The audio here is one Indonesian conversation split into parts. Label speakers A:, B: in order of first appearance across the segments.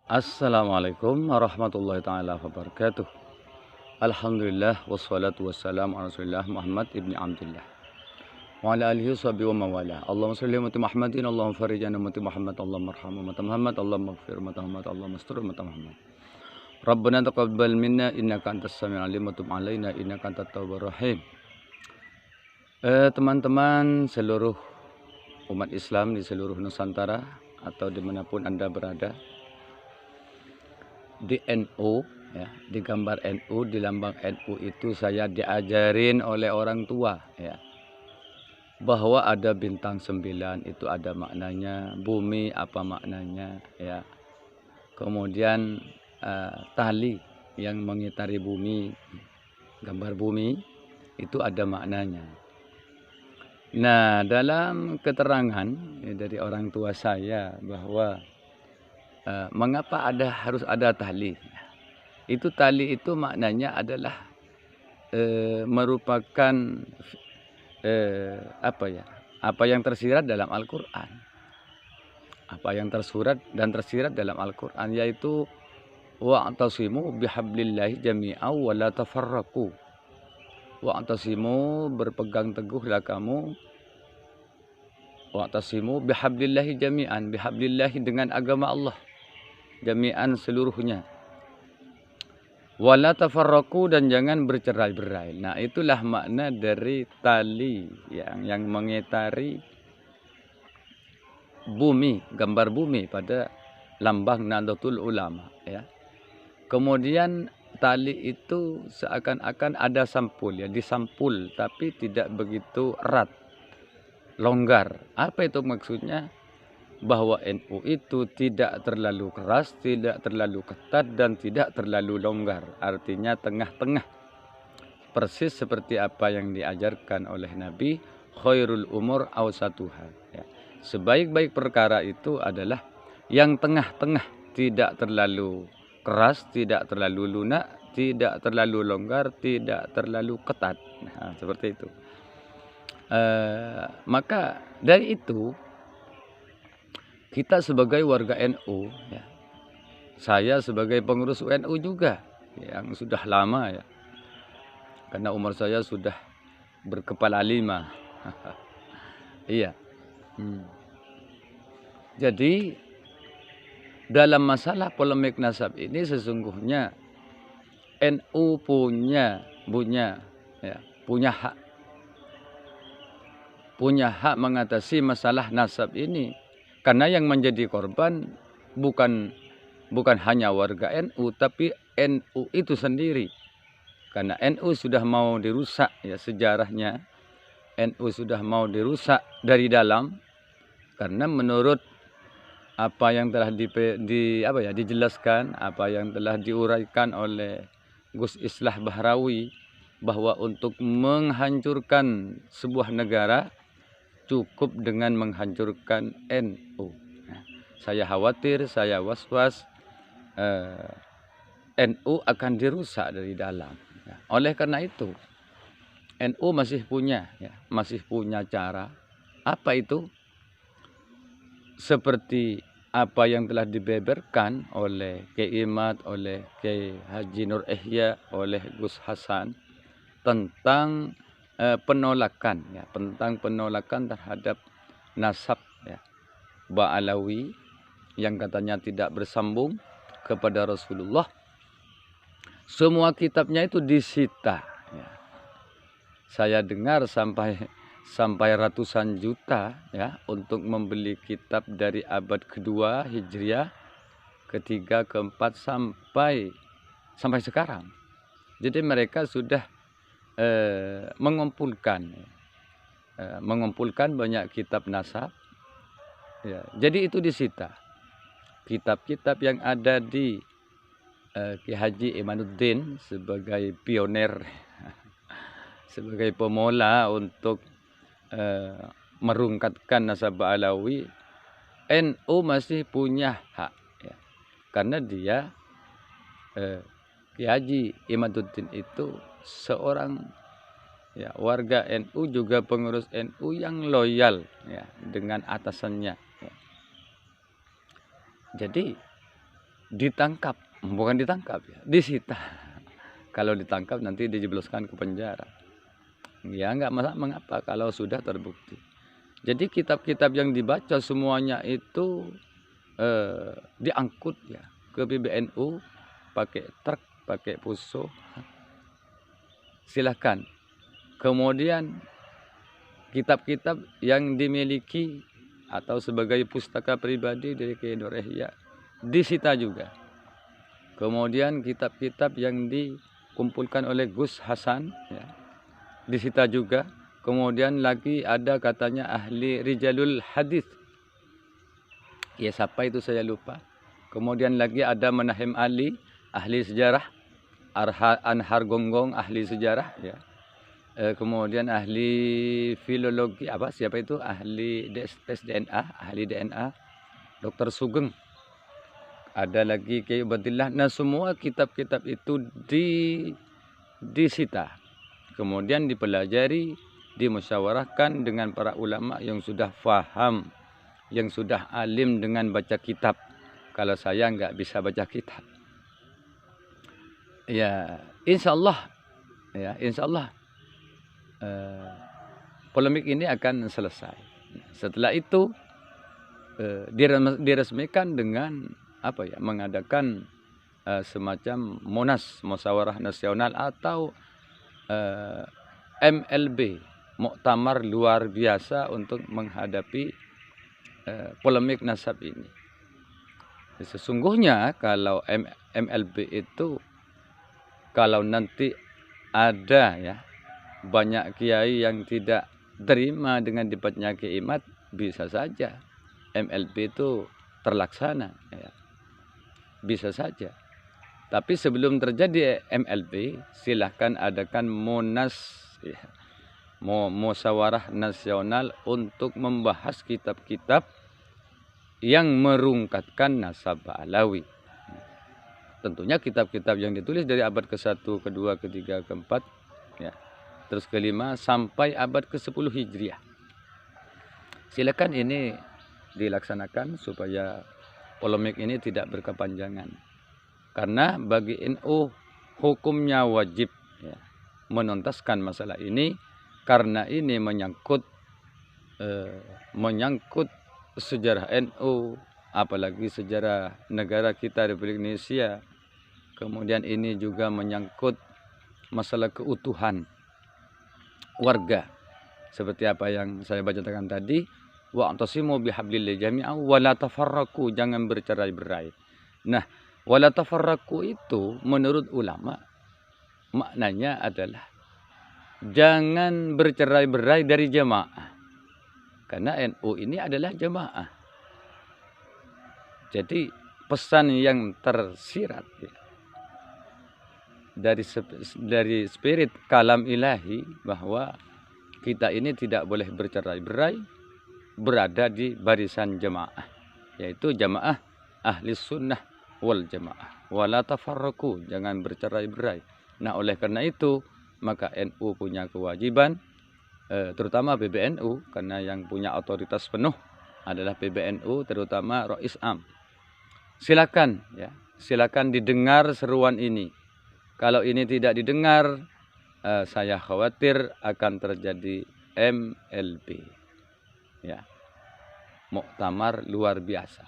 A: Assalamualaikum warahmatullahi taala wabarakatuh. Alhamdulillah wassalatu wassalamu ala Rasulillah Muhammad ibni Abdullah wa ala alihi washabihi wa mawala. Allahumma shalli ala Muhammadin, Allahumma farij an ummati Muhammad, Allahumma arham ummati Muhammad, Allahumma ighfir ummati Muhammad, Allahumma astur ummati Muhammad. Rabbana taqabbal minna innaka antas samiul alim wa tub alaina innaka antat tawwabur rahim. Teman-teman seluruh umat Islam di seluruh Nusantara atau dimanapun Anda berada, di NU ya, di gambar NU, di lambang NU itu saya diajarin oleh orang tua ya, bahwa ada bintang 9 itu ada maknanya, bumi apa maknanya ya. Kemudian tali yang mengitari bumi, gambar bumi itu ada maknanya. Nah, dalam keterangan ya, dari orang tua saya bahwa mengapa harus ada tali? Itu tali itu maknanya adalah merupakan apa yang tersirat dalam Al-Quran. Apa yang tersurat dan tersirat dalam Al-Quran, yaitu wa'tasimu bihablillahi jami'an wa la tafarraqu. Wa'tasimu, berpegang teguhlah kamu, wa'tasimu bihablillahi jami'an, bihablillahi dengan agama Allah, jami'an seluruhnya. Wala tafarraqu, dan jangan bercerai-berai. Nah, itulah makna dari tali yang mengitari bumi, gambar bumi pada lambang Nahdlatul Ulama ya. Kemudian tali itu seakan-akan ada sampul ya, disampul tapi tidak begitu erat, longgar. Apa itu maksudnya? Bahwa NU itu tidak terlalu keras, tidak terlalu ketat, dan tidak terlalu longgar. Artinya tengah-tengah. Persis seperti apa yang diajarkan oleh Nabi, khairul umur awsatuha. Ya. Sebaik-baik perkara itu adalah yang tengah-tengah, tidak terlalu keras, tidak terlalu lunak, tidak terlalu longgar, tidak terlalu ketat. Nah, seperti itu. Maka dari itu, kita sebagai warga NU, ya, saya sebagai pengurus NU juga yang sudah lama ya, karena umur saya sudah berkepala 5. Iya. Jadi dalam masalah polemik nasab ini sesungguhnya NU punya hak mengatasi masalah nasab ini. Karena yang menjadi korban bukan hanya warga NU, tapi NU itu sendiri. Karena NU sudah mau dirusak ya, sejarahnya NU sudah mau dirusak dari dalam. Karena menurut apa yang telah dijelaskan, apa yang telah diuraikan oleh Gus Islah Bahrawi, bahwa untuk menghancurkan sebuah negara cukup dengan menghancurkan NU. Nah, saya khawatir, saya was-was NU akan dirusak dari dalam. Ya. Oleh karena itu, NU masih punya cara. Apa itu? Seperti apa yang telah dibeberkan oleh Kiai Imad, oleh Kiai Haji Nur Ihya, oleh Gus Hasan tentang penolakan ya, tentang penolakan terhadap nasab ya, Ba'alawi yang katanya tidak bersambung kepada Rasulullah. Semua kitabnya itu disita ya. Saya dengar sampai ratusan juta ya untuk membeli kitab dari abad kedua Hijriah, ketiga, keempat, sampai sekarang. Jadi mereka sudah mengumpulkan banyak kitab nasab ya. Jadi itu disita. Kitab-kitab yang ada di Ki Haji Imanuddin sebagai pioner sebagai pemula untuk merungkatkan nasab Alawi, NU masih punya hak ya. Karena dia Ki Haji Imanuddin itu seorang ya, warga NU, juga pengurus NU yang loyal ya dengan atasannya ya. Jadi ditangkap, bukan ditangkap ya, disita. Kalau ditangkap nanti dijebloskan ke penjara. Ya nggak masalah, mengapa kalau sudah terbukti. Jadi kitab-kitab yang dibaca semuanya itu diangkut ya ke PBNU pakai truk, pakai puso. Silahkan. Kemudian kitab-kitab yang dimiliki atau sebagai pustaka pribadi dari Kiai Nur Ihya disita juga. Kemudian kitab-kitab yang dikumpulkan oleh Gus Hasan ya, disita juga. Kemudian lagi ada katanya ahli rijalul hadis. Ya siapa itu saya lupa. Kemudian lagi ada Manahim Ali, ahli sejarah. Anhar Gonggong, ahli sejarah ya. Kemudian ahli filologi siapa itu, ahli tes DNA, ahli DNA Dr. Sugeng. Ada lagi Kiai Ubadillah. Nah semua kitab-kitab itu disita, kemudian dipelajari, dimusyawarahkan dengan para ulama yang sudah faham, yang sudah alim dengan baca kitab. Kalau saya nggak bisa baca kitab ya, insya Allah ya, insya Allah polemik ini akan selesai. Setelah itu diresmikan dengan mengadakan semacam Monas, Musyawarah Nasional, atau MLB, Muktamar luar biasa untuk menghadapi polemik nasab ini. Sesungguhnya kalau MLB itu, kalau nanti ada ya banyak kiai yang tidak terima dengan debatnya Kiai Imad, bisa saja MLB itu terlaksana ya. Bisa saja. Tapi sebelum terjadi MLB, silahkan adakan Monas ya, Musyawarah Nasional untuk membahas kitab-kitab yang merungkatkan nasab Alawi. Tentunya kitab-kitab yang ditulis dari abad ke-1, ke-2, ke-3, ke-4 ya, terus ke-5 sampai abad ke-10 Hijriah. Silakan ini dilaksanakan supaya polemik ini tidak berkepanjangan. Karena bagi NU hukumnya wajib ya, menuntaskan masalah ini, karena ini menyangkut sejarah NU, apalagi sejarah negara kita Republik Indonesia. Kemudian ini juga menyangkut masalah keutuhan warga. Seperti apa yang saya bacakan tadi, wa'tasimu bihablillah jami'an wa la tafarraqu, jangan bercerai-berai. Nah, wa la tafarraqu itu menurut ulama maknanya adalah jangan bercerai-berai dari jamaah. Karena NU ini adalah jamaah. Jadi pesan yang tersirat ya, dari spirit kalam ilahi, bahwa kita ini tidak boleh bercerai-berai, berada di barisan jamaah, yaitu jamaah ahli sunnah wal jamaah. Wala tafarraqu, jangan bercerai-berai. Nah oleh karena itu maka NU punya kewajiban, terutama PBNU, karena yang punya otoritas penuh adalah PBNU, terutama Rais Am. Silakan ya, silakan didengar seruan ini. Kalau ini tidak didengar, saya khawatir akan terjadi MLB ya, muktamar luar biasa.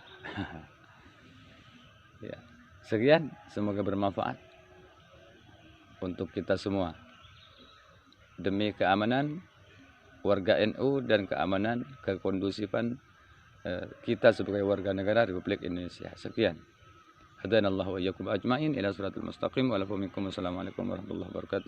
A: Ya, sekian, semoga bermanfaat untuk kita semua, demi keamanan warga NU dan keamanan kekondusifan kita sebagai warga negara Republik Indonesia. Sekian. Hadanallahu wa iyyakum ajmain ila siratal mustaqim wa lakum minkum. Assalamualaikum warahmatullahi wabarakatuh.